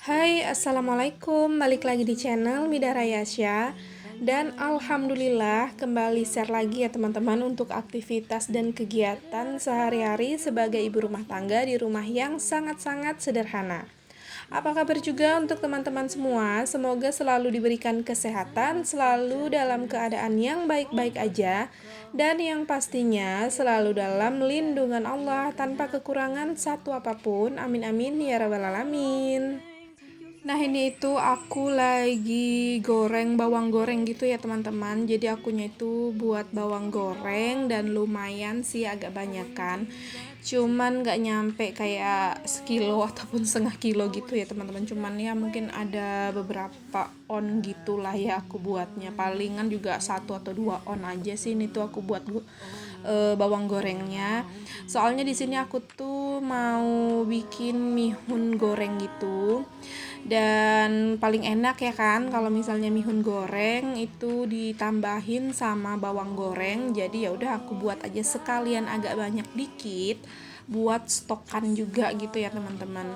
Hai, assalamualaikum. Balik lagi di channel Mida Rayasya. Dan alhamdulillah kembali share lagi ya teman-teman untuk aktivitas dan kegiatan sehari-hari sebagai ibu rumah tangga di rumah yang sangat-sangat sederhana. Apa kabar juga untuk teman-teman semua? Semoga selalu diberikan kesehatan, selalu dalam keadaan yang baik-baik aja, dan yang pastinya selalu dalam lindungan Allah tanpa kekurangan satu apapun. Amin amin ya rabbal alamin. Nah ini itu aku lagi goreng bawang goreng gitu ya teman-teman. Jadi akunya itu buat bawang goreng dan lumayan sih agak banyakan. Cuman gak nyampe kayak sekilo ataupun setengah kilo gitu ya teman-teman. Cuman ya mungkin ada beberapa on gitulah ya aku buatnya. Palingan juga 1 atau 2 on aja sih ini tuh aku buat bawang gorengnya. Soalnya di sini aku tuh mau bikin mihun goreng gitu. Dan paling enak ya kan kalau misalnya mihun goreng itu ditambahin sama bawang goreng. Jadi ya udah aku buat aja sekalian agak banyak dikit buat stokan juga gitu ya teman-teman.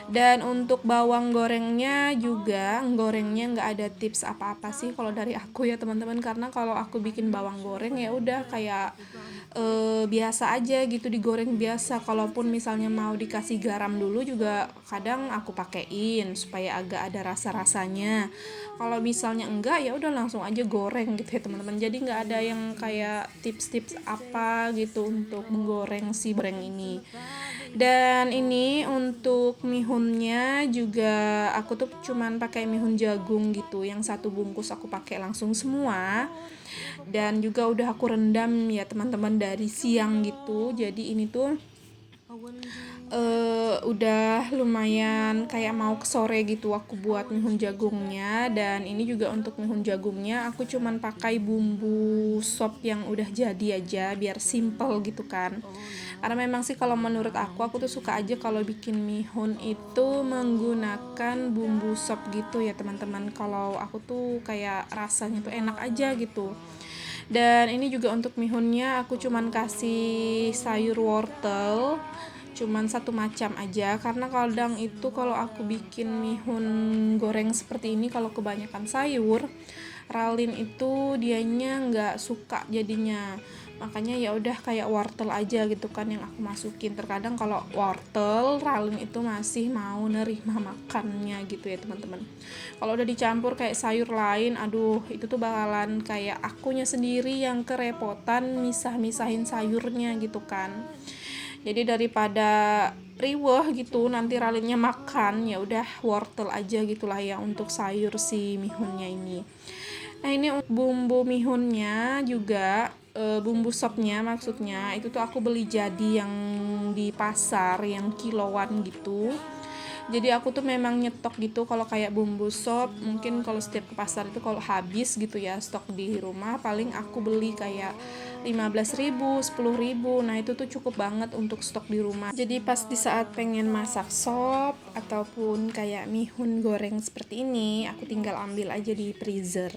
Dan untuk bawang gorengnya juga gorengnya nggak ada tips apa-apa sih kalau dari aku ya teman-teman, karena kalau aku bikin bawang goreng ya udah kayak biasa aja gitu, digoreng biasa. Kalaupun misalnya mau dikasih garam dulu juga kadang aku pakein supaya agak ada rasa-rasanya. Kalau misalnya enggak ya udah langsung aja goreng gitu ya teman-teman. Jadi nggak ada yang kayak tips-tips apa gitu untuk menggoreng si goreng ini. Dan ini untuk mihunnya juga aku tuh cuman pakai mihun jagung gitu, yang 1 bungkus aku pakai langsung semua. Dan juga udah aku rendam ya teman-teman dari siang gitu. Jadi ini tuh udah lumayan kayak mau ke sore gitu aku buat mihun jagungnya. Dan ini juga untuk mihun jagungnya aku cuman pakai bumbu sop yang udah jadi aja biar simple gitu kan. Karena memang sih kalau menurut aku tuh suka aja kalau bikin mihun itu menggunakan bumbu sop gitu ya teman-teman. Kalau aku tuh kayak rasanya tuh enak aja gitu. Dan ini juga untuk mihunnya aku cuman kasih sayur wortel, cuman 1 macam aja, karena kadang itu kalau aku bikin mihun goreng seperti ini kalau kebanyakan sayur, Ralin itu dianya nggak suka jadinya. Makanya ya udah kayak wortel aja gitu kan yang aku masukin. Terkadang kalau wortel Ralin itu masih mau nerima makannya gitu ya teman-teman. Kalau udah dicampur kayak sayur lain, aduh itu tuh bakalan kayak akunya sendiri yang kerepotan misah-misahin sayurnya gitu kan. Jadi daripada riweh gitu nanti Ralinnya makan, ya udah wortel aja gitulah ya untuk sayur si mihunnya ini. Nah ini bumbu mihunnya juga bumbu sopnya maksudnya itu tuh aku beli jadi yang di pasar yang kiloan gitu. Jadi aku tuh memang nyetok gitu kalau kayak bumbu sop, mungkin kalau setiap ke pasar itu kalau habis gitu ya stok di rumah paling aku beli kayak 15.000, 10.000. Nah itu tuh cukup banget untuk stok di rumah. Jadi pas di saat pengen masak sop ataupun kayak mihun goreng seperti ini, aku tinggal ambil aja di freezer.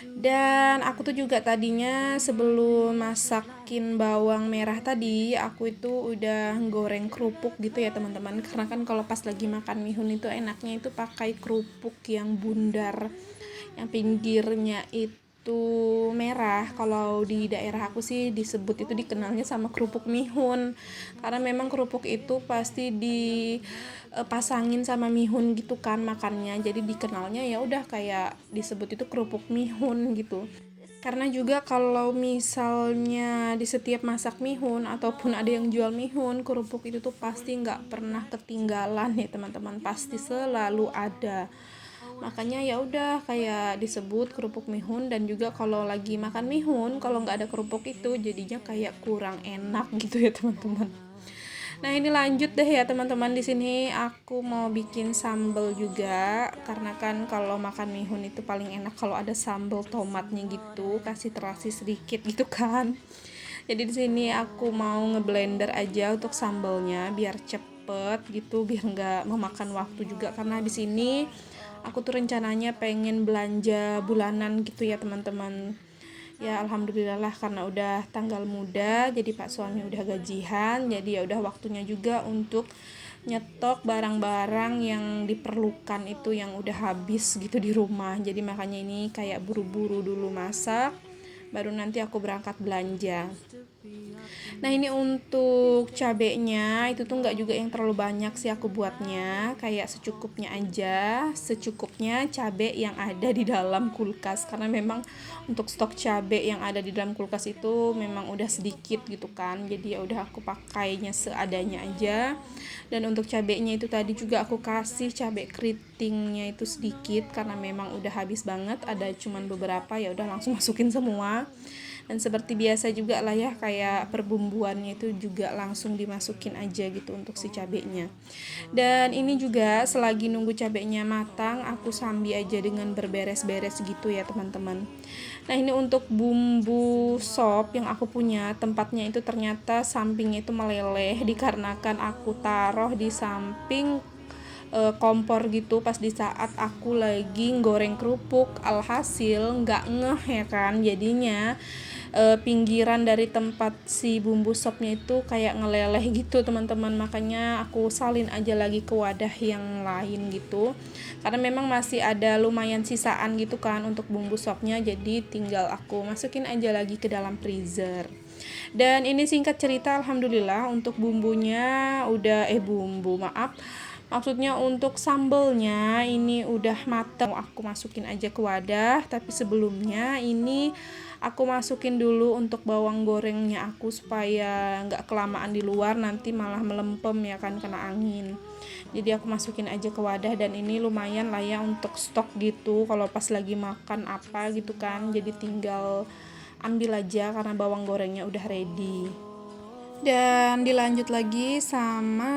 Dan aku tuh juga tadinya sebelum masakin bawang merah tadi, aku itu udah goreng kerupuk gitu ya teman-teman. Karena kan kalau pas lagi makan mihun itu enaknya itu pakai kerupuk yang bundar, yang pinggirnya itu merah. Kalau di daerah aku sih disebut itu dikenalnya sama kerupuk mihun. Karena memang kerupuk itu pasti dipasangin sama mihun gitu kan makannya. Jadi dikenalnya ya udah kayak disebut itu kerupuk mihun gitu. Karena juga kalau misalnya di setiap masak mihun ataupun ada yang jual mihun, kerupuk itu tuh pasti nggak pernah ketinggalan ya teman-teman, pasti selalu ada. Makanya ya udah kayak disebut kerupuk mihun. Dan juga kalau lagi makan mihun kalau nggak ada kerupuk itu jadinya kayak kurang enak gitu ya teman-teman. Nah ini lanjut deh ya teman-teman, di sini aku mau bikin sambal juga karena kan kalau makan mihun itu paling enak kalau ada sambal tomatnya gitu, kasih terasi sedikit gitu kan. Jadi di sini aku mau ngeblender aja untuk sambalnya biar cepet gitu, biar nggak memakan waktu juga karena di sini aku tuh rencananya pengen belanja bulanan gitu ya teman-teman. Ya alhamdulillah lah karena udah tanggal muda, jadi pak suami udah gajian, jadi ya udah waktunya juga untuk nyetok barang-barang yang diperlukan itu yang udah habis gitu di rumah. Jadi makanya ini kayak buru-buru dulu masak, baru nanti aku berangkat belanja. Nah ini untuk cabenya itu tuh nggak juga yang terlalu banyak sih aku buatnya, kayak secukupnya aja, secukupnya cabe yang ada di dalam kulkas, karena memang untuk stok cabe yang ada di dalam kulkas itu memang udah sedikit gitu kan, jadi ya udah aku pakainya seadanya aja. Dan untuk cabenya itu tadi juga aku kasih cabe keritingnya itu sedikit karena memang udah habis banget, ada cuman beberapa, ya udah langsung masukin semua. Dan seperti biasa juga lah ya, kayak perbumbuannya itu juga langsung dimasukin aja gitu untuk si cabenya. Dan ini juga selagi nunggu cabenya matang, aku sambil aja dengan berberes-beres gitu ya teman-teman. Nah ini untuk bumbu sop yang aku punya, tempatnya itu ternyata sampingnya itu meleleh dikarenakan aku taruh di samping kompor gitu pas di saat aku lagi goreng kerupuk, alhasil nggak ngeh ya kan, jadinya pinggiran dari tempat si bumbu sopnya itu kayak ngeleleh gitu teman-teman, makanya aku salin aja lagi ke wadah yang lain gitu, karena memang masih ada lumayan sisaan gitu kan untuk bumbu sopnya, jadi tinggal aku masukin aja lagi ke dalam freezer. Dan ini singkat cerita, alhamdulillah untuk bumbunya udah maksudnya untuk sambelnya ini udah mateng, aku masukin aja ke wadah. Tapi sebelumnya ini aku masukin dulu untuk bawang gorengnya aku supaya nggak kelamaan di luar, nanti malah melempem ya kan, kena angin. Jadi aku masukin aja ke wadah, dan ini lumayan lah ya untuk stok gitu kalau pas lagi makan apa gitu kan, jadi tinggal ambil aja karena bawang gorengnya udah ready. Dan dilanjut lagi sama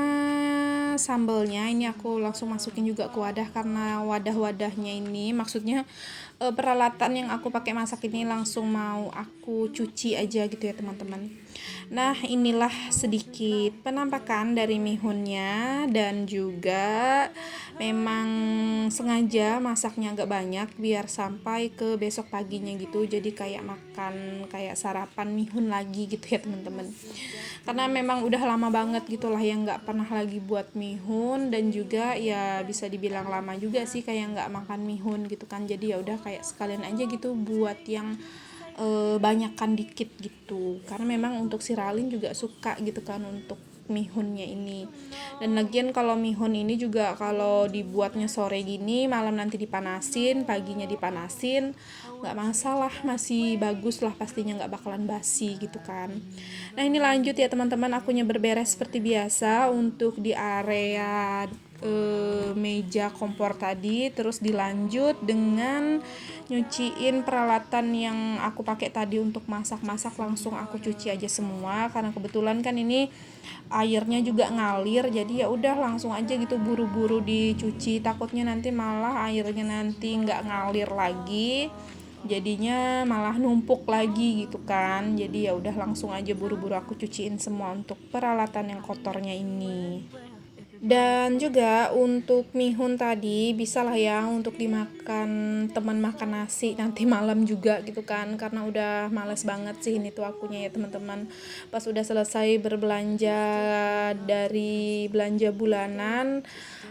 sambelnya, ini aku langsung masukin juga ke wadah karena wadah-wadahnya ini, maksudnya peralatan yang aku pakai masak ini langsung mau aku cuci aja gitu ya teman-teman. Nah inilah sedikit penampakan dari mihunnya, dan juga memang sengaja masaknya agak banyak biar sampai ke besok paginya gitu, jadi kayak makan kayak sarapan mihun lagi gitu ya teman-teman, karena memang udah lama banget gitulah yang nggak pernah lagi buat mihun, dan juga ya bisa dibilang lama juga sih kayak nggak makan mihun gitu kan, jadi ya udah kayak sekalian aja gitu buat yang banyakkan dikit gitu, karena memang untuk si Ralin juga suka gitu kan untuk mihunnya ini. Dan lagian kalau mihun ini juga kalau dibuatnya sore gini, malam nanti dipanasin, paginya dipanasin, nggak masalah, masih bagus lah pastinya, nggak bakalan basi gitu kan. Nah ini lanjut ya teman-teman, akunya berberes seperti biasa untuk di area meja kompor tadi, terus dilanjut dengan nyuciin peralatan yang aku pakai tadi untuk masak-masak, langsung aku cuci aja semua karena kebetulan kan ini airnya juga ngalir, jadi ya udah langsung aja gitu buru-buru dicuci, takutnya nanti malah airnya nanti nggak ngalir lagi, jadinya malah numpuk lagi gitu kan, jadi ya udah langsung aja buru-buru aku cuciin semua untuk peralatan yang kotornya ini. Dan juga untuk mihun tadi bisa lah ya untuk dimakan teman makan nasi nanti malam juga gitu kan, karena udah males banget sih ini tuh akunya ya teman-teman, pas udah selesai berbelanja dari belanja bulanan,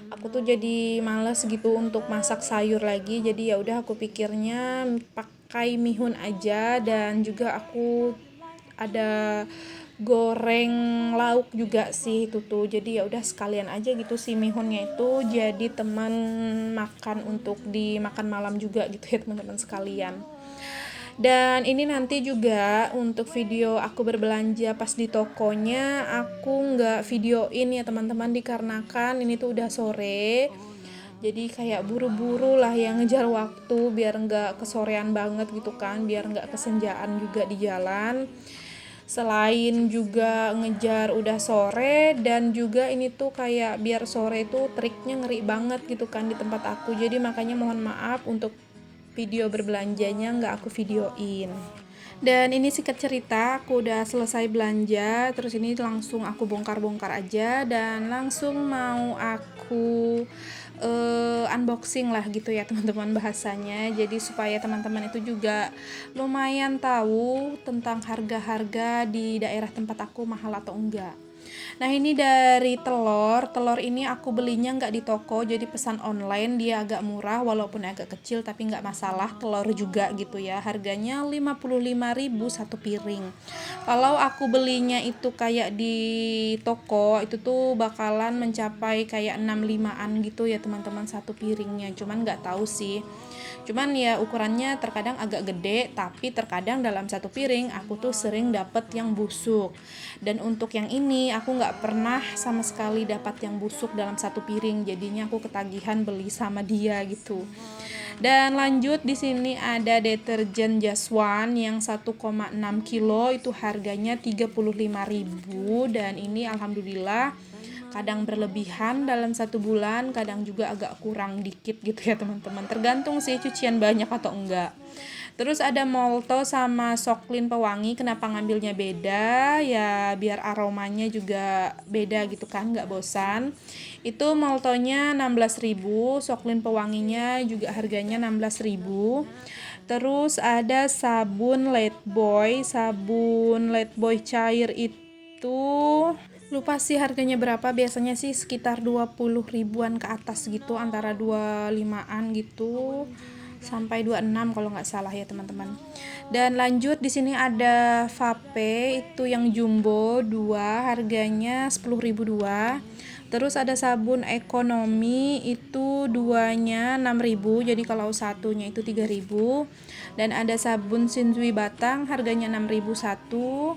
aku tuh jadi males gitu untuk masak sayur lagi, jadi ya udah aku pikirnya pakai mihun aja. Dan juga aku ada goreng lauk juga sih itu tuh, jadi ya udah sekalian aja gitu si mihunnya itu jadi teman makan untuk dimakan malam juga gitu ya teman-teman sekalian. Dan ini nanti juga untuk video aku berbelanja pas di tokonya aku nggak videoin ya teman-teman, dikarenakan ini tuh udah sore, jadi kayak buru-buru lah yang ngejar waktu biar nggak kesorean banget gitu kan, biar nggak kesenjaan juga di jalan. Selain juga ngejar udah sore, dan juga ini tuh kayak biar sore tuh triknya ngeri banget gitu kan di tempat aku, jadi makanya mohon maaf untuk video berbelanjanya nggak aku videoin. Dan ini singkat cerita, aku udah selesai belanja, terus ini langsung aku bongkar-bongkar aja dan langsung mau aku unboxing lah gitu ya teman-teman bahasanya. Jadi supaya teman-teman itu juga lumayan tahu tentang harga-harga di daerah tempat aku mahal atau enggak. Nah ini dari telur ini aku belinya nggak di toko, jadi pesan online. Dia agak murah walaupun agak kecil, tapi nggak masalah, telur juga gitu ya. Harganya 55.000 satu piring. Kalau aku belinya itu kayak di toko itu tuh bakalan mencapai kayak 65-an gitu ya teman-teman satu piringnya. Cuman nggak tahu sih. Cuman ya ukurannya terkadang agak gede, tapi terkadang dalam satu piring aku tuh sering dapet yang busuk. Dan untuk yang ini aku nggak pernah sama sekali dapat yang busuk dalam satu piring, jadinya aku ketagihan beli sama dia gitu. Dan lanjut di sini ada deterjen Just One yang 1,6 kilo itu harganya 35.000 dan ini alhamdulillah kadang berlebihan dalam satu bulan, kadang juga agak kurang dikit gitu ya teman-teman, tergantung sih cucian banyak atau enggak. Terus ada Molto sama Soklin pewangi, kenapa ngambilnya beda ya, biar aromanya juga beda gitu kan, nggak bosan. Itu Moltonya 16.000, Soklin pewanginya juga harganya 16.000. Terus ada sabun Late Boy cair itu lupa sih harganya berapa, biasanya sih sekitar 20 ribuan ke atas gitu, antara 25-an gitu sampai 26 kalau nggak salah ya teman-teman. Dan lanjut di sini ada Vape itu yang jumbo 2 harganya 10.000 2. Terus ada sabun ekonomi itu duanya 6.000, jadi kalau satunya itu 3.000. Dan ada sabun Shinsui Batang harganya 6.000 satu,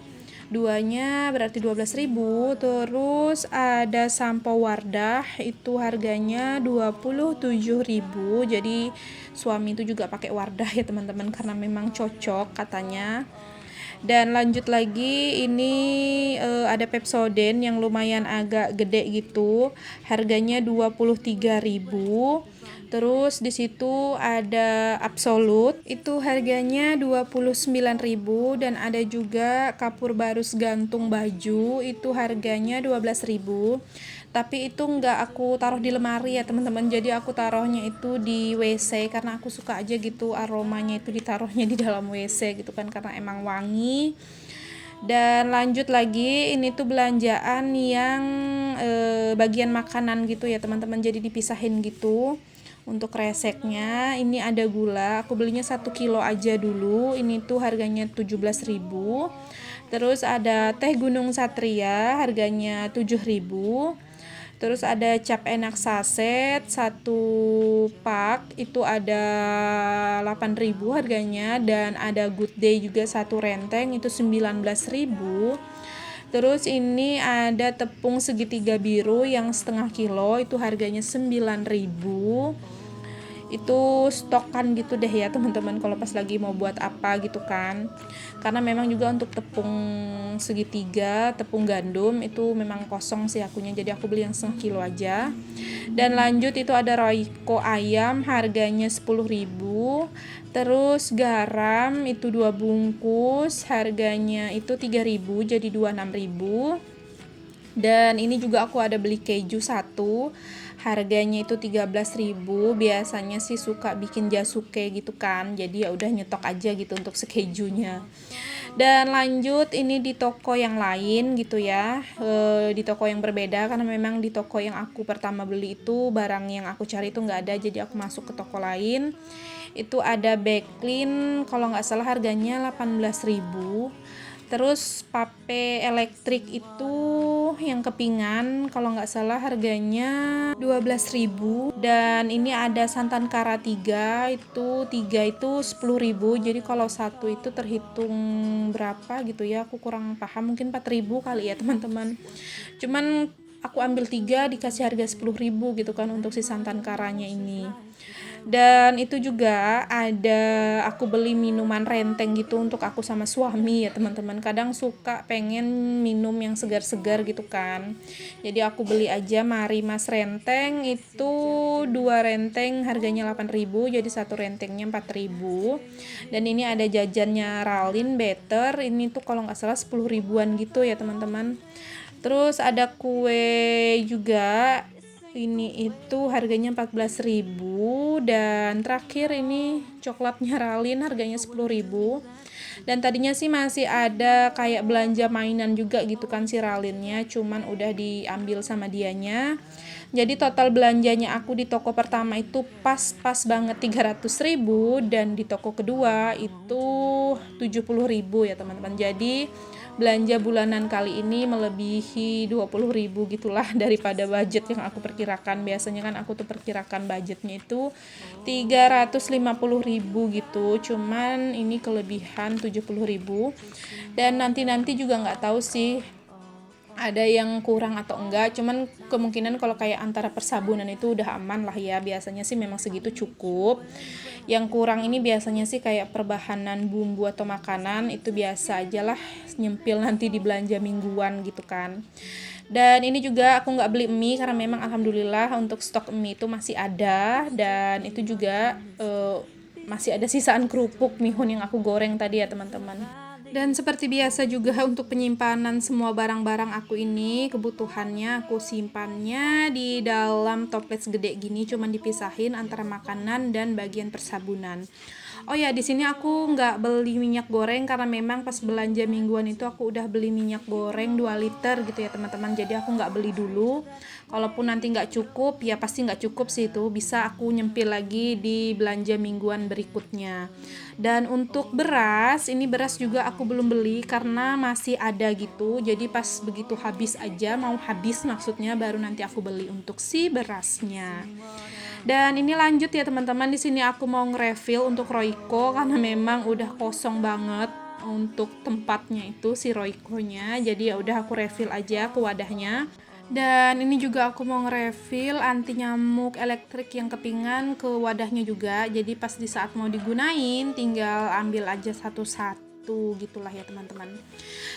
duanya berarti 12.000. Terus ada sampo Wardah itu harganya 27.000. Jadi suami itu juga pakai Wardah ya teman-teman, karena memang cocok katanya. Dan lanjut lagi ini ada Pepsodent yang lumayan agak gede gitu, harganya 23.000. Terus di situ ada Absolut itu harganya 29.000 dan ada juga kapur barus gantung baju itu harganya 12.000. Tapi itu nggak aku taruh di lemari ya teman-teman, jadi aku taruhnya itu di WC karena aku suka aja gitu aromanya itu ditaruhnya di dalam WC gitu kan, karena emang wangi. Dan lanjut lagi ini tuh belanjaan yang bagian makanan gitu ya teman-teman, jadi dipisahin gitu. Untuk reseknya ini ada gula, aku belinya 1 kilo aja dulu, ini tuh harganya 17.000. Terus ada teh Gunung Satria harganya 7.000. Terus ada cap enak saset 1 pak itu ada 8.000 harganya, dan ada Good Day juga 1 renteng itu 19.000. Terus ini ada tepung segitiga biru yang setengah kilo itu harganya 9.000. Itu stokan gitu deh ya teman-teman kalau pas lagi mau buat apa gitu kan, karena memang juga untuk tepung segitiga, tepung gandum itu memang kosong sih akunya, jadi aku beli yang setengah kilo aja. Dan lanjut itu ada Royco ayam harganya 10.000. Terus garam itu 2 bungkus harganya itu 3.000, jadi 26.000. Dan ini juga aku ada beli keju 1 harganya itu 13.000. Biasanya sih suka bikin jasuke gitu kan, jadi ya udah nyetok aja gitu untuk sekejunya. Dan lanjut ini di toko yang lain gitu ya, di toko yang berbeda, karena memang di toko yang aku pertama beli itu barang yang aku cari itu nggak ada, jadi aku masuk ke toko lain. Itu ada Backlin kalau nggak salah harganya 18.000. Terus pape elektrik itu yang kepingan kalau nggak salah harganya 12.000. Dan ini ada santan kara 3 itu 10.000. Jadi kalau satu itu terhitung berapa gitu ya, aku kurang paham, mungkin 4.000 kali ya teman-teman. Cuman aku ambil 3 dikasih harga 10.000 gitu kan untuk si santan karanya ini. Dan itu juga ada aku beli minuman renteng gitu untuk aku sama suami ya teman-teman, kadang suka pengen minum yang segar-segar gitu kan, jadi aku beli aja Mari Mas renteng itu 2 renteng harganya 8.000, jadi 1 rentengnya 4.000. Dan ini ada jajannya Ralin Better, ini tuh kalau nggak salah 10 ribuan gitu ya teman-teman. Terus ada kue juga, ini itu harganya 14.000. Dan terakhir ini coklatnya Ralin harganya 10.000. Dan tadinya sih masih ada kayak belanja mainan juga gitu kan si Ralinnya, cuman udah diambil sama dianya. Jadi total belanjanya aku di toko pertama itu pas banget 300.000 dan di toko kedua itu 70.000 ya teman-teman. Jadi belanja bulanan kali ini melebihi 20.000 gitulah daripada budget yang aku perkirakan. Biasanya kan aku tuh perkirakan budgetnya itu 350.000 gitu, cuman ini kelebihan 70.000. Dan nanti juga nggak tahu sih ada yang kurang atau enggak, cuman kemungkinan kalau kayak antara persabunan itu udah aman lah ya, biasanya sih memang segitu cukup. Yang kurang ini biasanya sih kayak perbahanan bumbu atau makanan, itu biasa aja lah nyempil nanti di belanja mingguan gitu kan. Dan ini juga aku nggak beli mie karena memang alhamdulillah untuk stok mie itu masih ada, dan itu juga masih ada sisaan kerupuk mihun yang aku goreng tadi ya teman-teman. Dan seperti biasa juga untuk penyimpanan semua barang-barang aku ini, kebutuhannya aku simpannya di dalam toples gede gini, cuman dipisahin antara makanan dan bagian persabunan. Oh ya, di sini aku nggak beli minyak goreng karena memang pas belanja mingguan itu aku udah beli minyak goreng 2 liter gitu ya teman-teman. Jadi aku nggak beli dulu. Kalaupun nanti nggak cukup, ya pasti nggak cukup sih itu. Bisa aku nyempil lagi di belanja mingguan berikutnya. Dan untuk beras, ini beras juga aku belum beli karena masih ada gitu. Jadi pas begitu habis aja, mau habis maksudnya baru nanti aku beli untuk si berasnya. Dan ini lanjut ya teman-teman, di sini aku mau nge-refill untuk Royco karena memang udah kosong banget untuk tempatnya itu si Royco-nya. Jadi ya udah aku refill aja ke wadahnya. Dan ini juga aku mau nge-refill anti nyamuk elektrik yang kepingan ke wadahnya juga. Jadi pas di saat mau digunain tinggal ambil aja satu-satu gitulah ya teman-teman.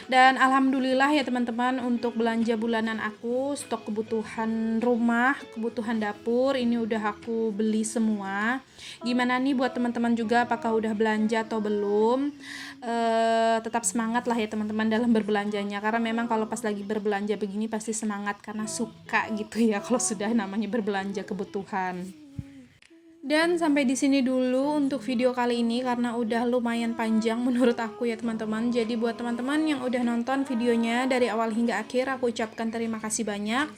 Dan alhamdulillah ya teman-teman, untuk belanja bulanan aku, stok kebutuhan rumah, kebutuhan dapur ini udah aku beli semua. Gimana nih buat teman-teman juga, apakah udah belanja atau belum? Tetap semangat lah ya teman-teman dalam berbelanjanya, karena memang kalau pas lagi berbelanja begini pasti semangat karena suka gitu ya kalau sudah namanya berbelanja kebutuhan. Dan sampai di sini dulu untuk video kali ini karena udah lumayan panjang menurut aku ya teman-teman. Jadi buat teman-teman yang udah nonton videonya dari awal hingga akhir, aku ucapkan terima kasih banyak.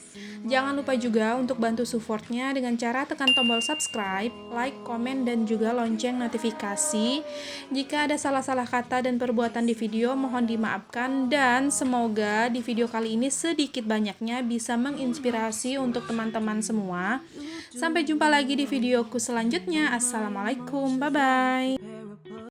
Jangan lupa juga untuk bantu supportnya dengan cara tekan tombol subscribe, like, komen, dan juga lonceng notifikasi. Jika ada salah-salah kata dan perbuatan di video, mohon dimaafkan. Dan semoga di video kali ini sedikit banyaknya bisa menginspirasi untuk teman-teman semua. Sampai jumpa lagi di videoku selanjutnya. Assalamualaikum, bye-bye.